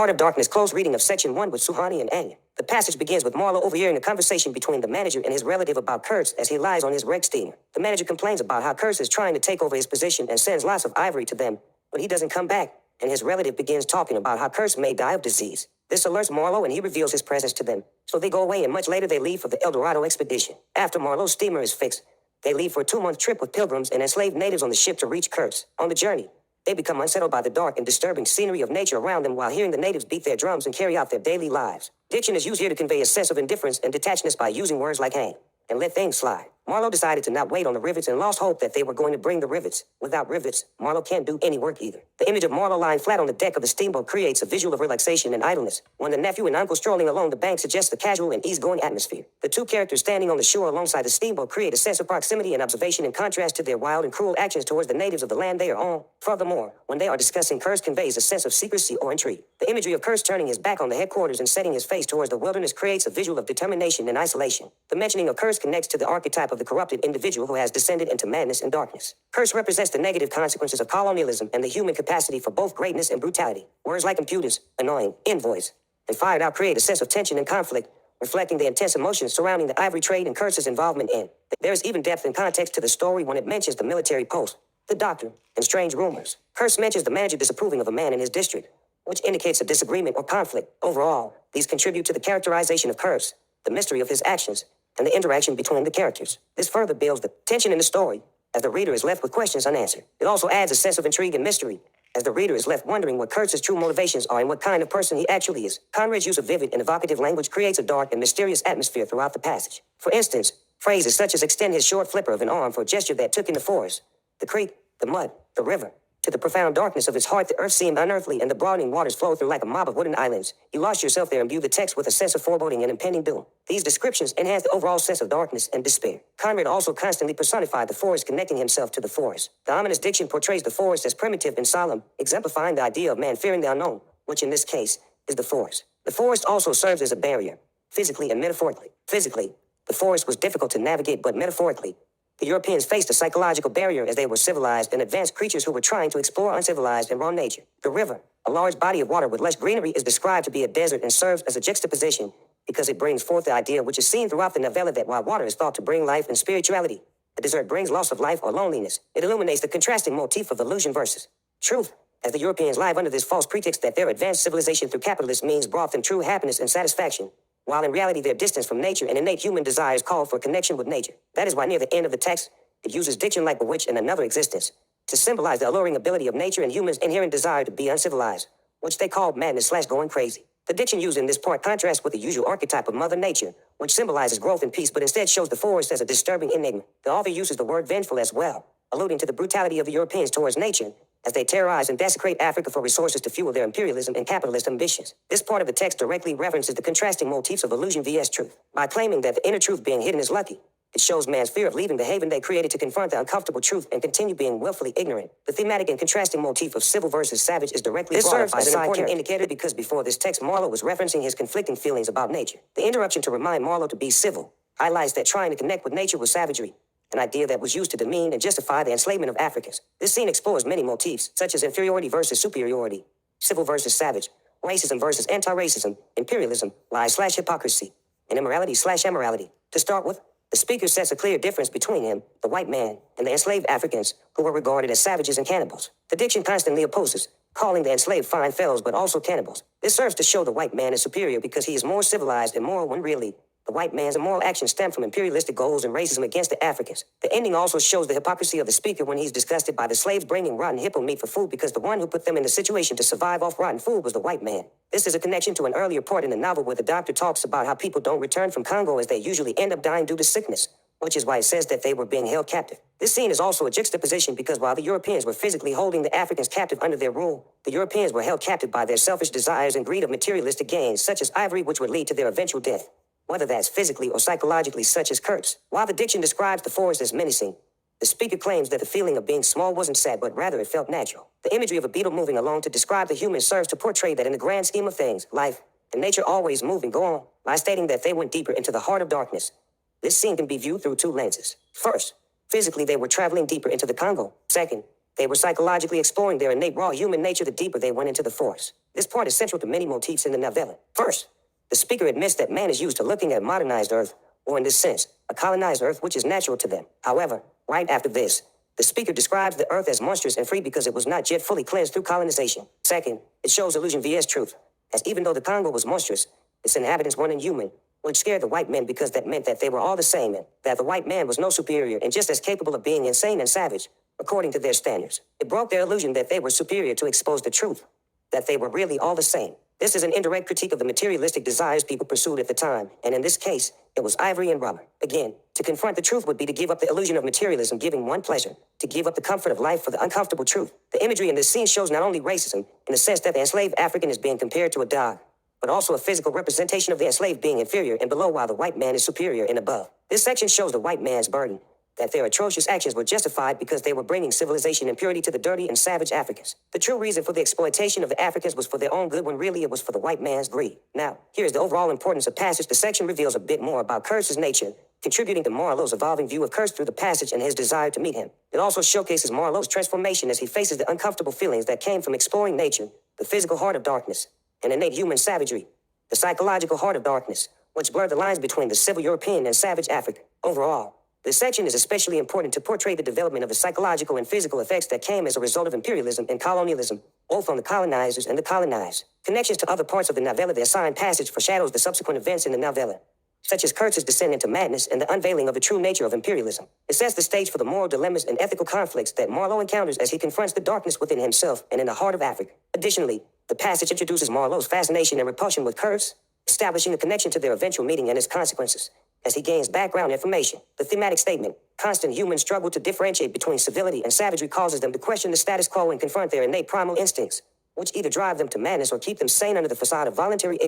Heart of Darkness, close reading of section 1 with Suhani and Aniyah. The passage begins with Marlowe overhearing a conversation between the manager and his relative about Kurtz as he lies on his wrecked steamer. The manager complains about how Kurtz is trying to take over his position and sends lots of ivory to them, but he doesn't come back, and his relative begins talking about how Kurtz may die of disease. This alerts Marlowe and he reveals his presence to them. So they go away, and much later they leave for the El Dorado expedition. After Marlowe's steamer is fixed, they leave for a 2-month trip with pilgrims and enslaved natives on the ship to reach Kurtz. On the journey, they become unsettled by the dark and disturbing scenery of nature around them while hearing the natives beat their drums and carry out their daily lives. Diction is used here to convey a sense of indifference and detachedness by using words like hang and let things slide. Marlowe decided to not wait on the rivets and lost hope that they were going to bring the rivets. Without rivets, Marlowe can't do any work either. The image of Marlowe lying flat on the deck of the steamboat creates a visual of relaxation and idleness. When the nephew and uncle strolling along the bank suggests the casual and easygoing atmosphere. The two characters standing on the shore alongside the steamboat create a sense of proximity and observation in contrast to their wild and cruel actions towards the natives of the land they are on. Furthermore, when they are discussing, Kurtz conveys a sense of secrecy or intrigue. The imagery of Kurtz turning his back on the headquarters and setting his face towards the wilderness creates a visual of determination and isolation. The mentioning of Kurtz connects to the archetype of the corrupted individual who has descended into madness and darkness. Kurtz represents the negative consequences of colonialism and the human capacity for both greatness and brutality. Words like impudence, annoying, invoice, and fired out create a sense of tension and conflict, reflecting the intense emotions surrounding the ivory trade and Kurtz's involvement in. There is even depth and context to the story when it mentions the military post, the doctor, and strange rumors. Kurtz mentions the manager disapproving of a man in his district, which indicates a disagreement or conflict. Overall, these contribute to the characterization of Kurtz, the mystery of his actions, and the interaction between the characters. This further builds the tension in the story, as the reader is left with questions unanswered. It also adds a sense of intrigue and mystery, as the reader is left wondering what Kurtz's true motivations are and what kind of person he actually is. Conrad's use of vivid and evocative language creates a dark and mysterious atmosphere throughout the passage. For instance, phrases such as extend his short flipper of an arm for a gesture that took in the forest, the creek, the mud, the river, to the profound darkness of his heart, the earth seemed unearthly and the broadening waters flowed through like a mob of wooden islands. You lost yourself there and viewed the text with a sense of foreboding and impending doom. These descriptions enhance the overall sense of darkness and despair. Conrad also constantly personified the forest, connecting himself to the forest. The ominous diction portrays the forest as primitive and solemn, exemplifying the idea of man fearing the unknown, which in this case is the forest. The forest also serves as a barrier, physically and metaphorically. Physically, the forest was difficult to navigate, but metaphorically, the Europeans faced a psychological barrier as they were civilized and advanced creatures who were trying to explore uncivilized and raw nature. The river, a large body of water with lush greenery, is described to be a desert and serves as a juxtaposition because it brings forth the idea which is seen throughout the novella that while water is thought to bring life and spirituality, the desert brings loss of life or loneliness. It illuminates the contrasting motif of illusion versus truth, as the Europeans live under this false pretext that their advanced civilization through capitalist means brought them true happiness and satisfaction, while in reality their distance from nature and innate human desires call for connection with nature. That is why near the end of the text, it uses diction like bewitched and another existence to symbolize the alluring ability of nature and humans' inherent desire to be uncivilized, which they call madness/going crazy. The diction used in this part contrasts with the usual archetype of Mother Nature, which symbolizes growth and peace, but instead shows the forest as a disturbing enigma. The author uses the word vengeful as well, alluding to the brutality of the Europeans towards nature, as they terrorize and desecrate Africa for resources to fuel their imperialism and capitalist ambitions. This part of the text directly references the contrasting motifs of illusion vs. truth. By claiming that the inner truth being hidden is lucky, it shows man's fear of leaving the haven they created to confront the uncomfortable truth and continue being willfully ignorant. The thematic and contrasting motif of civil versus savage is directly brought up as an important indicator because before this text, Marlowe was referencing his conflicting feelings about nature. The interruption to remind Marlowe to be civil highlights that trying to connect with nature was savagery, an idea that was used to demean and justify the enslavement of Africans. This scene explores many motifs, such as inferiority versus superiority, civil versus savage, racism versus anti-racism, imperialism, lies/hypocrisy, and immorality/immorality. To start with, the speaker sets a clear difference between him, the white man, and the enslaved Africans, who were regarded as savages and cannibals. The diction constantly opposes, calling the enslaved fine fellows but also cannibals. This serves to show the white man is superior because he is more civilized and moral when really, the white man's immoral actions stem from imperialistic goals and racism against the Africans. The ending also shows the hypocrisy of the speaker when he's disgusted by the slaves bringing rotten hippo meat for food because the one who put them in the situation to survive off rotten food was the white man. This is a connection to an earlier part in the novel where the doctor talks about how people don't return from Congo as they usually end up dying due to sickness, which is why it says that they were being held captive. This scene is also a juxtaposition because while the Europeans were physically holding the Africans captive under their rule, the Europeans were held captive by their selfish desires and greed of materialistic gains, such as ivory, which would lead to their eventual death, whether that's physically or psychologically, such as Kurtz. While the diction describes the forest as menacing, the speaker claims that the feeling of being small wasn't sad, but rather it felt natural. The imagery of a beetle moving along to describe the human serves to portray that in the grand scheme of things, life and nature always move and go on, by stating that they went deeper into the heart of darkness. This scene can be viewed through two lenses. First, physically they were traveling deeper into the Congo. Second, They were psychologically exploring their innate raw human nature the deeper they went into the forest. This part is central to many motifs in the novella. First, the speaker admits that man is used to looking at modernized Earth, or in this sense, a colonized Earth which is natural to them. However, right after this, the speaker describes the Earth as monstrous and free because it was not yet fully cleansed through colonization. Second, it shows illusion vs truth, as even though the Congo was monstrous, its inhabitants weren't inhuman, which scared the white men because that meant that they were all the same and that the white man was no superior and just as capable of being insane and savage, according to their standards. It broke their illusion that they were superior to expose the truth, that they were really all the same. This is an indirect critique of the materialistic desires people pursued at the time, and in this case, it was ivory and rubber. Again, to confront the truth would be to give up the illusion of materialism, giving one pleasure, to give up the comfort of life for the uncomfortable truth. The imagery in this scene shows not only racism, in the sense that the enslaved African is being compared to a dog, but also a physical representation of the enslaved being inferior and below while the white man is superior and above. This section shows the white man's burden, that their atrocious actions were justified because they were bringing civilization and purity to the dirty and savage Africans. The true reason for the exploitation of the Africans was for their own good when really it was for the white man's greed. Now, here's the overall importance of passage. The section reveals a bit more about Kurtz's nature, contributing to Marlowe's evolving view of Kurtz through the passage and his desire to meet him. It also showcases Marlowe's transformation as he faces the uncomfortable feelings that came from exploring nature, the physical heart of darkness, and innate human savagery, the psychological heart of darkness, which blurred the lines between the civil European and savage Africa. Overall, this section is especially important to portray the development of the psychological and physical effects that came as a result of imperialism and colonialism, both on the colonizers and the colonized. Connections to other parts of the novella. The assigned passage foreshadows the subsequent events in the novella, such as Kurtz's descent into madness and the unveiling of the true nature of imperialism. It sets the stage for the moral dilemmas and ethical conflicts that Marlowe encounters as he confronts the darkness within himself and in the heart of Africa. Additionally, the passage introduces Marlowe's fascination and repulsion with Kurtz, establishing a connection to their eventual meeting and its consequences. As he gains background information, the thematic statement, constant human struggle to differentiate between civility and savagery, causes them to question the status quo and confront their innate primal instincts, which either drive them to madness or keep them sane under the facade of voluntary